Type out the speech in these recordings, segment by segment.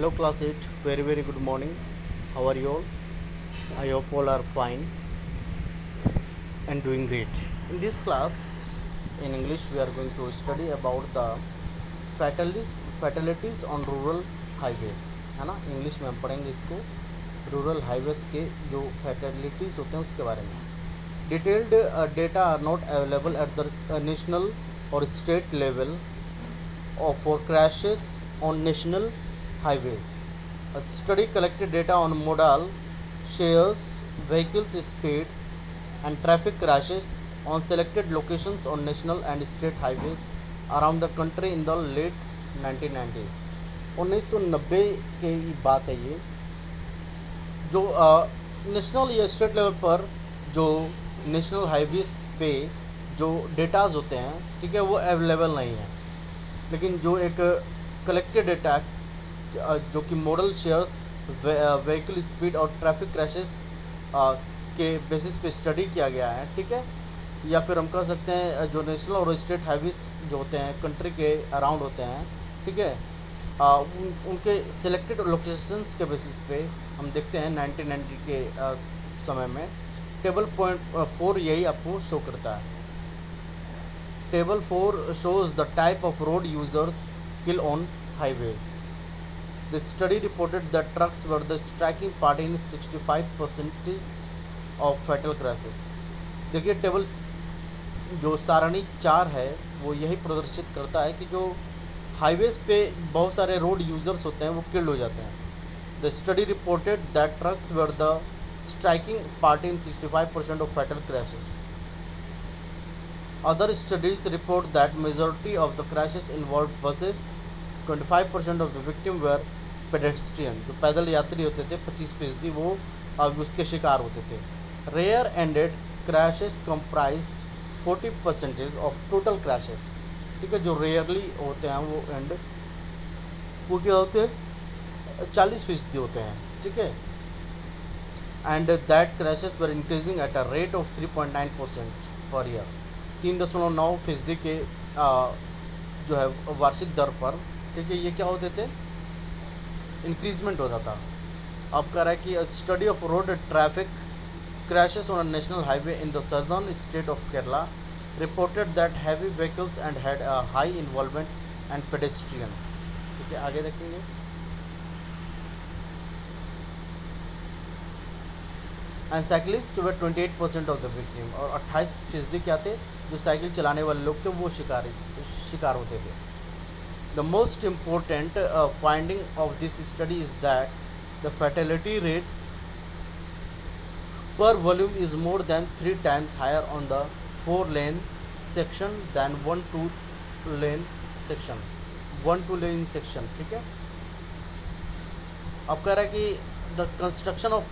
Hello class 8, very good morning. How are you all? I hope all are fine and doing great. In this class, in English, we are going to study about the fatalities on rural highways, है ना. English में हम पढ़ेंगे इसको, rural highways के जो फैटलिटीज़ होते हैं उसके बारे में. Detailed data are not available at the national और state level for crashes on national highways. A study collected data on modal shares, vehicles speed, and traffic crashes on selected locations on national and state highways around the country in the late 1990s. 1990 की बात है ये, जो national या state level पर जो national highways पे जो डेटाज होते हैं, ठीक है, वो अवेलेबल नहीं है. लेकिन जो एक कलेक्टेड डेटा जो कि मॉडल शेयर्स, व्हीकल स्पीड और ट्रैफिक क्रैशेस के बेसिस पे स्टडी किया गया है, ठीक है, या फिर हम कह सकते हैं जो नेशनल और स्टेट हाईवेज जो होते हैं कंट्री के अराउंड होते हैं, ठीक है, उनके सिलेक्टेड लोकेशंस के बेसिस पे हम देखते हैं 1990 के समय में. टेबल पॉइंट 4 यही आपको शो करता है. Table 4 shows the type of road users kill on highways. The study reported that trucks were the striking party in 65% of fatal crashes. देखिए टेबल जो सारणी 4 है वो यही प्रदर्शित करता है कि जो हाईवेज पे बहुत सारे रोड यूजर्स होते हैं वो किल्ड हो जाते हैं. The study reported that trucks were the striking party in 65% of fatal crashes. Other studies report that majority of the crashes involved buses. 25% of the victims were pedestrian. जो पैदल यात्री होते थे 25% वो उसके शिकार होते थे. Rare ended crashes comprised 40% of total crashes. ठीक है, जो रेयरली होते हैं वो एंड वो क्या होते हैं 40% होते हैं, ठीक है. And that crashes were increasing at a rate of 3.9% per year. 3.9% के जो है वार्षिक दर पर, ठीक है, ये क्या होते थे, इंक्रीजमेंट होता था. अब कह रहा है कि study of road traffic crashes on national highway in the southern state of Kerala reported that heavy vehicles and had a high involvement and pedestrian. ठीक है, आगे देखेंगे. And cyclist way 28% of the victim. और 28% क्या थे, जो साइकिल चलाने वाले लोग थे वो शिकार होते थे. The most important finding of this study is that the fatality rate per volume is more than 3 times higher on the 4-lane section than 1-2-lane section. 1-2-lane section, ठीक है. अब कह रहा है कि the construction of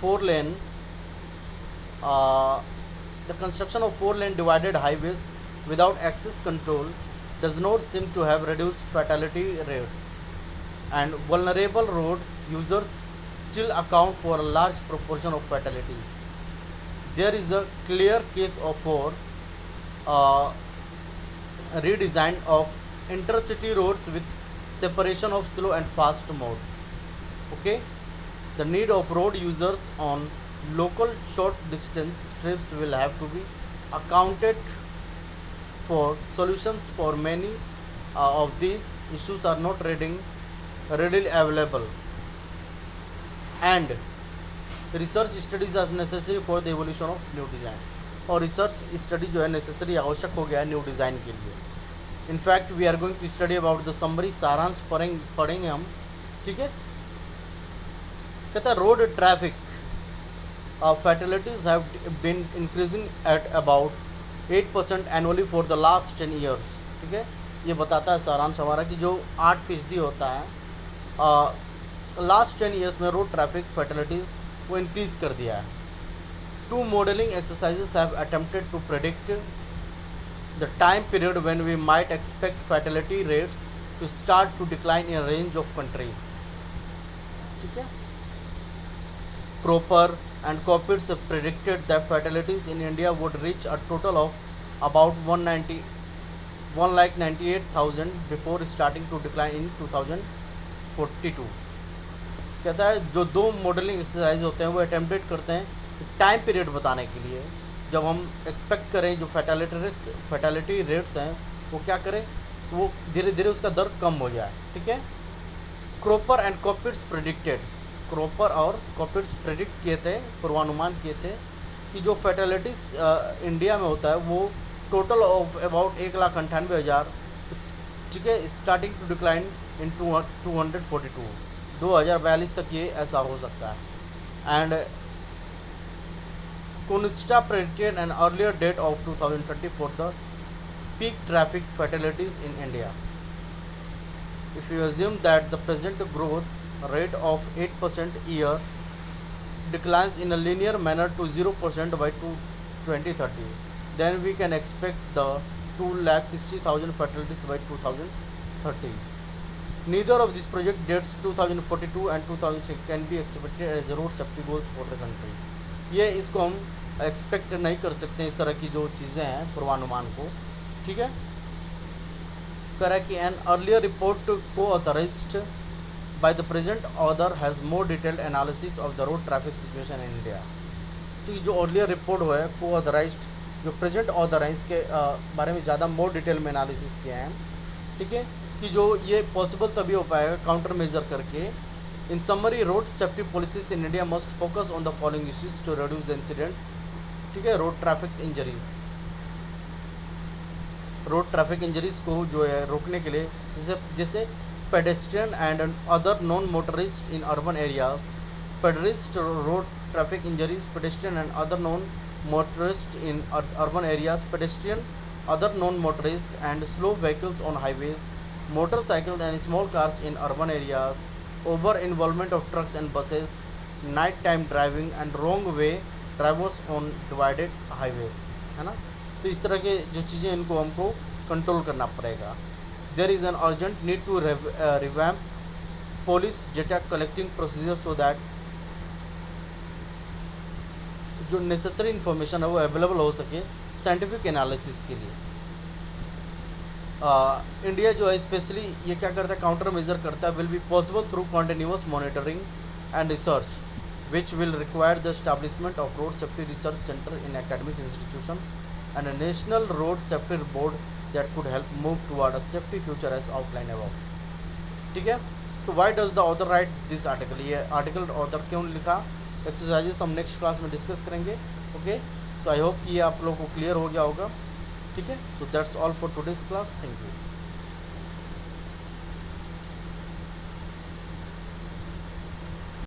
4-lane divided highways without access control does not seem to have reduced fatality rates, and vulnerable road users still account for a large proportion of fatalities. There is a clear case for redesign of intercity roads with separation of slow and fast modes. Okay, the need of road users on local short distance trips will have to be accounted for. Solutions for many of these issues are not readily available, and research studies are necessary for the evolution of new design. और research study जो है necessary आवश्यक हो गया है new design के लिए. In fact we are going to study about the summary. सारांश पढ़ेंगे हम, ठीक है. कहता है road traffic fatalities have been increasing at about 8% annually for the last 10 years. ठीक है, ये बताता है सारांश हमारा कि जो 8% होता है लास्ट 10 years में रोड ट्रैफिक फैटलिटीज़ वो इंक्रीज कर दिया है. 2 modeling exercises have attempted to predict the time period when we might expect fatality rates to start to decline in a range of countries. ठीक है. Proper and Coppits predicted that fatalities in India would reach a total of about 198,000 before starting to decline in 2042. कहता है जो 2 modelling exercise होते हैं वो attempted करते हैं टाइम पीरियड बताने के लिए, जब हम एक्सपेक्ट करें जो फैटेलिटी रेट्स हैं वो क्या करें, वो धीरे धीरे उसका दर कम हो जाए। ठीक है। क्रोपर एंड कॉपिट्स प्रेडिक्टेड, क्रोपर और कॉपिट्स प्रेडिक्ट किए थे, पूर्वानुमान किए थे कि जो फैटेलिटीज इंडिया में होता है वो टोटल ऑफ अबाउट 1,98,000, ठीक है, स्टार्टिंग टू डिक्लाइन इन 242, 2042 तक ये ऐसा हो सकता है। And Kunitsa predicted an earlier date of 2030 for the peak traffic fatalities in India. If you assume that the present growth rate of 8% a year declines in a linear manner to 0% by 2030, then we can expect the 260,000 fatalities by 2030. Neither of these project dates 2042 and 2006 can be expected as road safety goals for the country. ये इसको हम expect नहीं कर सकते इस तरह की जो चीज़ें हैं पूर्वानुमान को। ठीक है। कह रहा है कि एन अर्लियर रिपोर्ट को authorised by the present order has more detailed analysis of the road traffic situation in India. तो ये जो अर्लियर रिपोर्ट हुआ है को ऑथराइज्ड जो प्रेजेंट ऑर्डर है इसके बारे में ज़्यादा मोर डिटेल में एनालिसिस किया है। ठीक है, कि जो ये पॉसिबल तभी हो पाएगा काउंटर मेजर करके। In summary road safety policies in India must focus on the following issues to reduce the incident. ठीक है, रोड ट्रैफिक इंजरीज को जो है रोकने के लिए जैसे pedestrian and other non motorist in urban areas, pedestrian road traffic injuries, pedestrian and other non motorist in urban areas, pedestrian other non motorist and slow vehicles on highways, motorcycles and small cars in urban areas, over involvement of trucks and buses, night time driving and wrong way drivers on divided highways, है ना। तो इस तरह के जो चीज़ें इनको हमको कंट्रोल करना पड़ेगा। There is an urgent need to revamp police data collecting procedure so that जो नेसेसरी इन्फॉर्मेशन है वो अवेलेबल हो सके साइंटिफिक एनालिसिस के लिए। इंडिया जो है स्पेशली ये क्या करता है, काउंटर मेजर करता है, will be possible through continuous monitoring and research which will require the establishment of road safety research centre in academic institution and a national road safety board that could help move toward a safety future as outline above. ठीक है, तो why does the author write this article, ये article author क्यों लिखा, exercises हम next class में discuss करेंगे। Okay, so I hope कि ये आप लोगों को क्लियर हो गया होगा। ठीक है, तो that's all for today's class. Thank you.